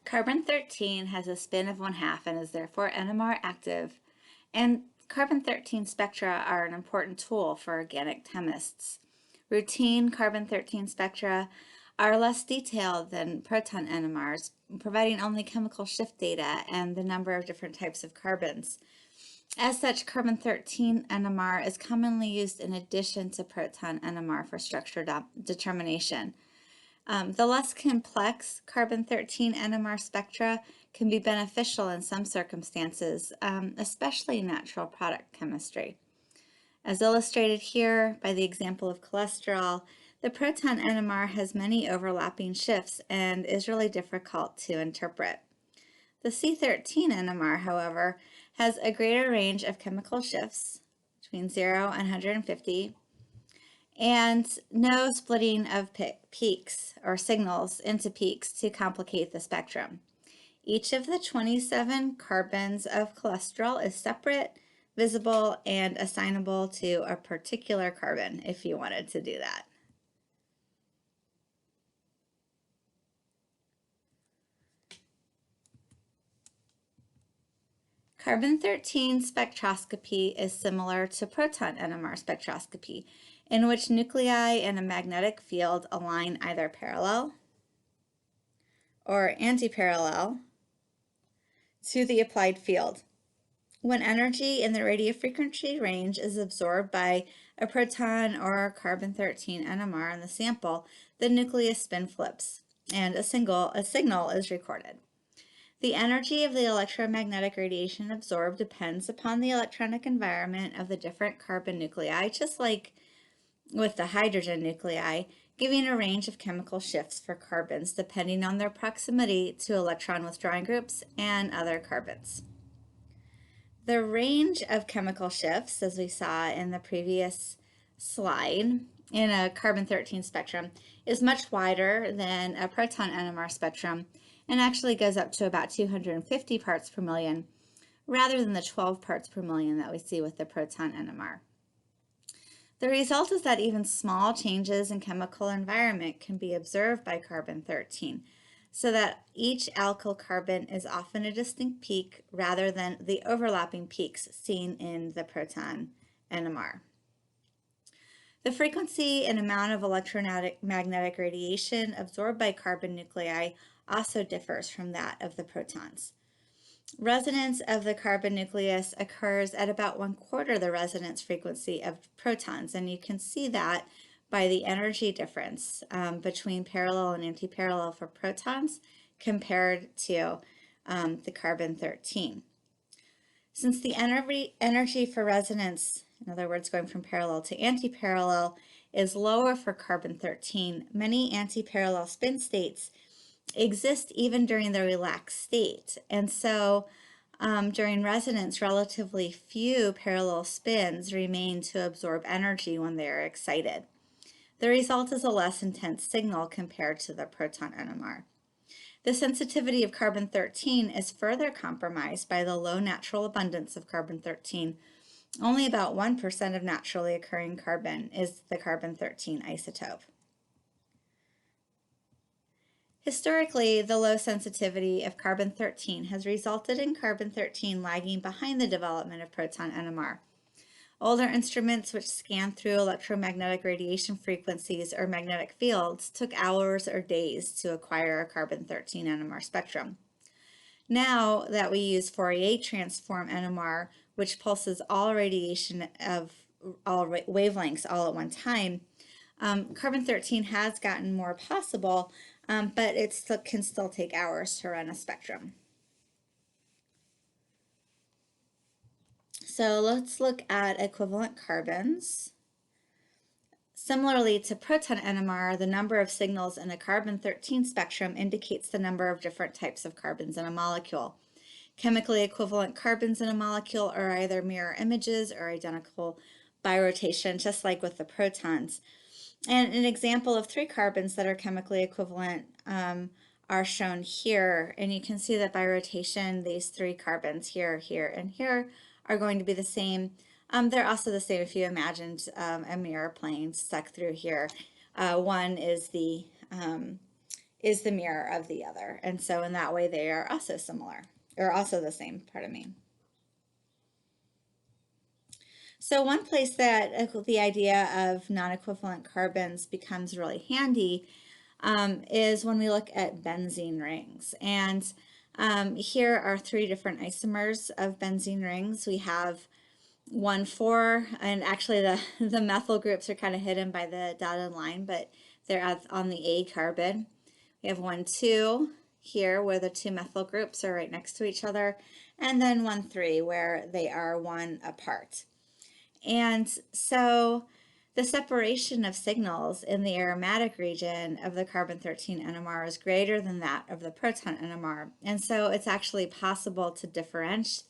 Carbon-13 has a spin of 1/2 and is therefore NMR active, and carbon-13 spectra are an important tool for organic chemists. Routine carbon-13 spectra are less detailed than proton NMRs, providing only chemical shift data and the number of different types of carbons. As such, carbon-13 NMR is commonly used in addition to proton NMR for structure determination. The less complex carbon-13 NMR spectra can be beneficial in some circumstances, especially in natural product chemistry. As illustrated here by the example of cholesterol, the proton NMR has many overlapping shifts and is really difficult to interpret. The C13 NMR, however, has a greater range of chemical shifts between 0 and 150, and no splitting of peaks or signals into peaks to complicate the spectrum. Each of the 27 carbons of cholesterol is separate, visible, and assignable to a particular carbon if you wanted to do that. Carbon-13 spectroscopy is similar to proton NMR spectroscopy, in which nuclei in a magnetic field align either parallel or antiparallel to the applied field. When energy in the radiofrequency range is absorbed by a proton or carbon-13 NMR in the sample, the nucleus spin flips and a signal is recorded. The energy of the electromagnetic radiation absorbed depends upon the electronic environment of the different carbon nuclei, just like with the hydrogen nuclei, giving a range of chemical shifts for carbons depending on their proximity to electron withdrawing groups and other carbons. The range of chemical shifts, as we saw in the previous slide, in a carbon-13 spectrum is much wider than a proton NMR spectrum and actually goes up to about 250 parts per million rather than the 12 parts per million that we see with the proton NMR. The result is that even small changes in chemical environment can be observed by carbon-13, so that each alkyl carbon is often a distinct peak rather than the overlapping peaks seen in the proton NMR. The frequency and amount of electromagnetic radiation absorbed by carbon nuclei also differs from that of the protons. Resonance of the carbon nucleus occurs at about 1/4 the resonance frequency of protons, and you can see that by the energy difference between parallel and antiparallel for protons compared to the carbon-13. Since the energy for resonance, in other words, going from parallel to antiparallel, is lower for carbon-13, many antiparallel spin states exist even during the relaxed state. And so during resonance, relatively few parallel spins remain to absorb energy when they are excited. The result is a less intense signal compared to the proton NMR. The sensitivity of carbon-13 is further compromised by the low natural abundance of carbon-13. Only about 1% of naturally occurring carbon is the carbon-13 isotope. Historically, the low sensitivity of carbon-13 has resulted in carbon-13 lagging behind the development of proton NMR. Older instruments which scan through electromagnetic radiation frequencies or magnetic fields took hours or days to acquire a carbon-13 NMR spectrum. Now that we use Fourier transform NMR, which pulses all radiation of all wavelengths all at one time, carbon-13 has gotten more possible, but it can still take hours to run a spectrum. So let's look at equivalent carbons. Similarly to proton NMR, the number of signals in a carbon-13 spectrum indicates the number of different types of carbons in a molecule. Chemically equivalent carbons in a molecule are either mirror images or identical by rotation, just like with the protons. And an example of 3 carbons that are chemically equivalent are shown here. And you can see that by rotation, these 3 carbons here, here, and here are going to be the same. They're also the same if you imagined a mirror plane stuck through here. One is the is the mirror of the other. And so in that way, they are also similar, or also the same, pardon me. So one place that the idea of non-equivalent carbons becomes really handy is when we look at benzene rings. And here are three different isomers of benzene rings. We have 1,4, and actually the methyl groups are kind of hidden by the dotted line, but they're on the A carbon. We have 1,2 here where the two methyl groups are right next to each other, and then 1,3 where they are one apart. And so the separation of signals in the aromatic region of the carbon-13 NMR is greater than that of the proton NMR. And so it's actually possible to differentiate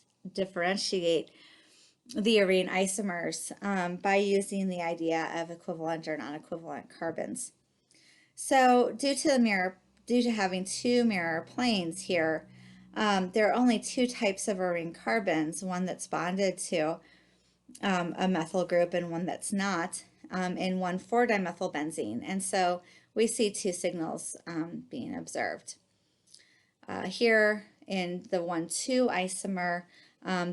the arene isomers by using the idea of equivalent or non-equivalent carbons. So due to having two mirror planes here, there are only two types of arene carbons, one that's bonded to a methyl group and one that's not, in 1,4-dimethylbenzene. And so we see two signals being observed. Here in the 1,2 isomer,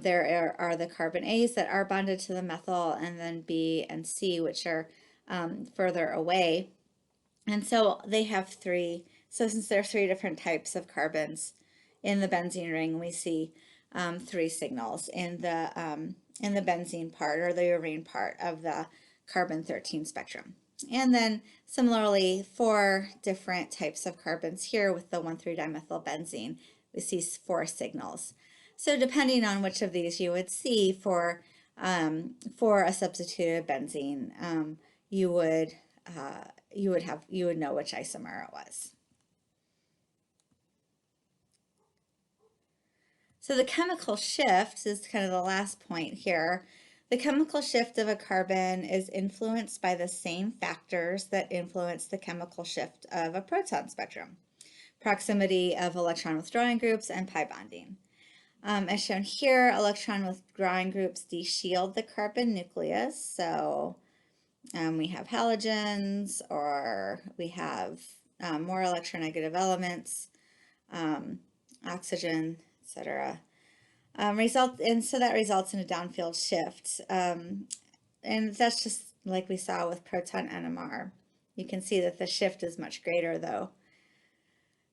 there are the carbon A's that are bonded to the methyl, and then B and C, which are further away. And so they have three. So since there are three different types of carbons in the benzene ring, we see three signals in the benzene part, or the arene part of the carbon-13 spectrum. And then similarly, four different types of carbons here with the 1,3-dimethylbenzene, we see four signals. So depending on which of these you would see for a substituted benzene, you would know which isomer it was. So the chemical shift is kind of the last point here. The chemical shift of a carbon is influenced by the same factors that influence the chemical shift of a proton spectrum: proximity of electron withdrawing groups and pi bonding. As shown here, electron withdrawing groups deshield the carbon nucleus. So we have halogens, or we have more electronegative elements, oxygen, etc. And so that results in a downfield shift. And that's just like we saw with proton NMR. You can see that the shift is much greater though.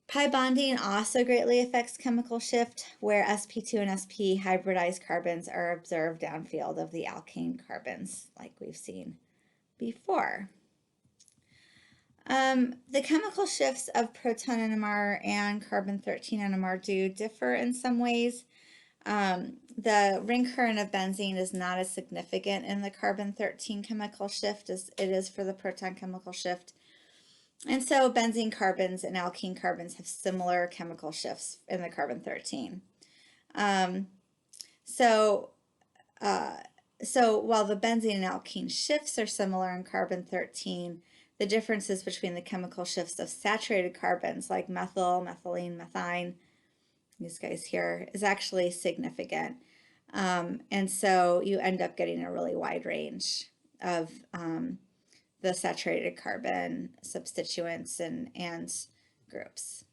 Pi bonding also greatly affects chemical shift, where sp2 and sp hybridized carbons are observed downfield of the alkane carbons, like we've seen before. The chemical shifts of proton NMR and carbon-13 NMR do differ in some ways. The ring current of benzene is not as significant in the carbon-13 chemical shift as it is for the proton chemical shift. And so benzene carbons and alkene carbons have similar chemical shifts in the carbon-13. So while the benzene and alkene shifts are similar in carbon-13, the differences between the chemical shifts of saturated carbons like methyl, methylene, methine, these guys here, is actually significant. And so you end up getting a really wide range of the saturated carbon substituents and groups.